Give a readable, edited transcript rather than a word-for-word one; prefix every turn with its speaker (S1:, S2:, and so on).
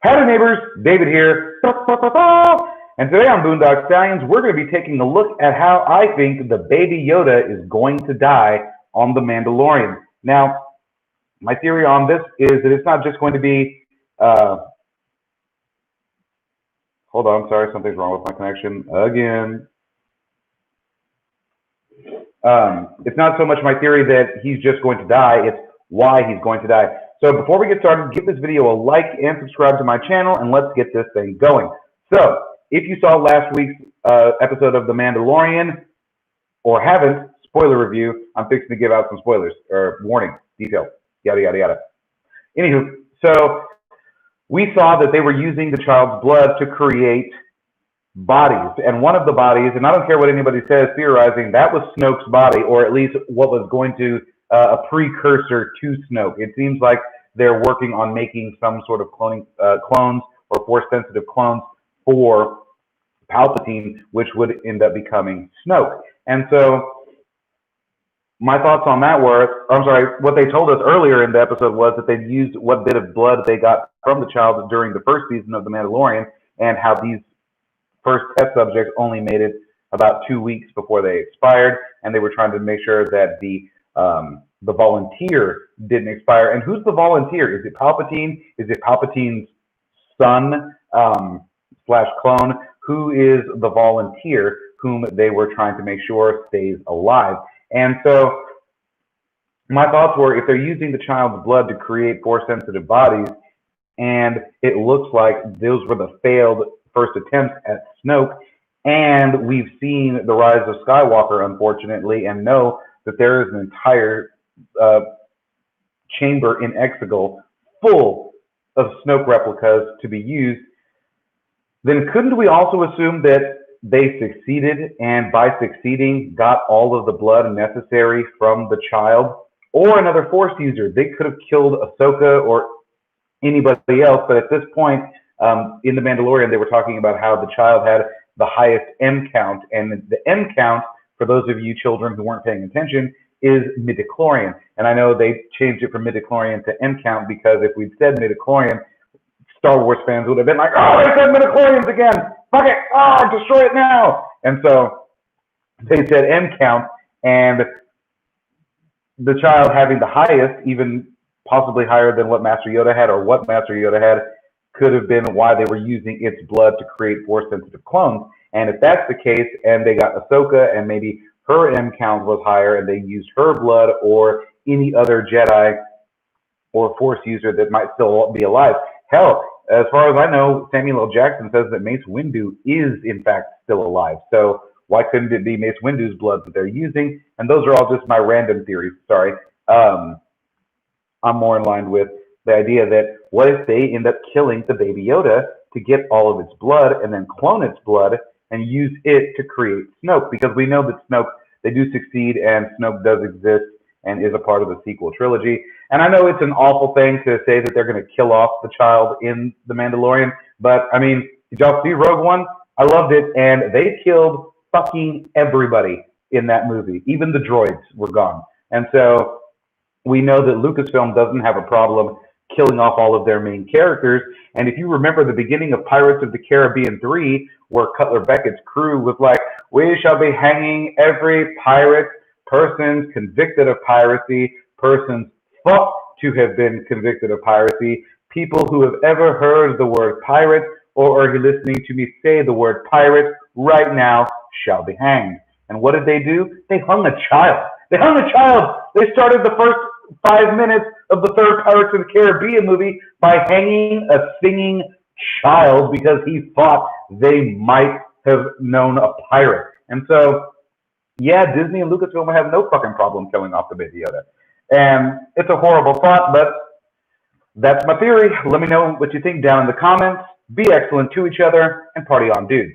S1: Howdy neighbors, David here. And today on Boondock Stallions, we're going to be taking a look at how I think the baby Yoda is going to die on The Mandalorian. Now, my theory on this is that it's not just going to be, hold on, sorry, something's wrong with my connection again. It's not so much my theory that he's just going to die, it's why he's going to die. So before we get started, give this video a like and subscribe to my channel, and let's get this thing going. So, if you saw last week's episode of The Mandalorian, or haven't, spoiler review, I'm fixing to give out some spoilers, or warning, details, yada, yada, yada. Anywho, so we saw that they were using the child's blood to create bodies, and one of the bodies, and I don't care what anybody says theorizing, that was Snoke's body, or at least what was going to a precursor to Snoke. It seems like they're working on making some sort of cloning clones or force-sensitive clones for Palpatine, which would end up becoming Snoke. And so my thoughts on that were, I'm sorry, what they told us earlier in the episode was that they'd used what bit of blood they got from the child during the first season of The Mandalorian, and how these first test subjects only made it about 2 weeks before they expired, and they were trying to make sure that the volunteer didn't expire. And who's the volunteer? Is it Palpatine? Is it Palpatine's son slash clone? Who is the volunteer whom they were trying to make sure stays alive? And so my thoughts were, if they're using the child's blood to create force-sensitive bodies, and it looks like those were the failed first attempts at Snoke, and we've seen the rise of Skywalker, unfortunately, and know that there is an entire chamber in Exegol full of Snoke replicas to be used, then couldn't we also assume that they succeeded, and by succeeding got all of the blood necessary from the child, or another Force user? They could have killed Ahsoka or anybody else, but at this point in The Mandalorian, they were talking about how the child had the highest M count, and the M count, for those of you children who weren't paying attention, is midichlorian. And I know they changed it from midichlorian to M count because if we'd said midichlorian, Star Wars fans would have been like, oh, they said midichlorians again. Fuck it. Oh, destroy it now. And so they said M count, and the child having the highest, even possibly higher than what Master Yoda had, or what Master Yoda had, could have been why they were using its blood to create force-sensitive clones. And if that's the case, and they got Ahsoka, and maybe her M count was higher, and they used her blood, or any other Jedi or Force user that might still be alive. Hell, as far as I know, Samuel L. Jackson says that Mace Windu is, in fact, still alive. So why couldn't it be Mace Windu's blood that they're using? And those are all just my random theories, sorry. I'm more in line with the idea that what if they end up killing the baby Yoda to get all of its blood, and then clone its blood, and use it to create Snoke? Because we know that Snoke, they do succeed, and Snoke does exist and is a part of the sequel trilogy. And I know it's an awful thing to say that they're going to kill off the child in The Mandalorian, but I mean, did y'all see Rogue One? I loved it, and they killed fucking everybody in that movie. Even the droids were gone. And so we know that Lucasfilm doesn't have a problem killing off all of their main characters. And if you remember the beginning of Pirates of the Caribbean 3, where Cutler Beckett's crew was like, we shall be hanging every pirate, persons convicted of piracy, persons thought to have been convicted of piracy, people who have ever heard the word pirate or are listening to me say the word pirate right now shall be hanged. And what did they do? They hung a child. They hung a child. They started the first 5 minutes of the third Pirates of the Caribbean movie by hanging a singing child because he thought they might have known a pirate. And so, yeah, Disney and Lucasfilm have no fucking problem killing off the baby Yoda. And it's a horrible thought, but that's my theory. Let me know what you think down in the comments. Be excellent to each other, and party on, dudes.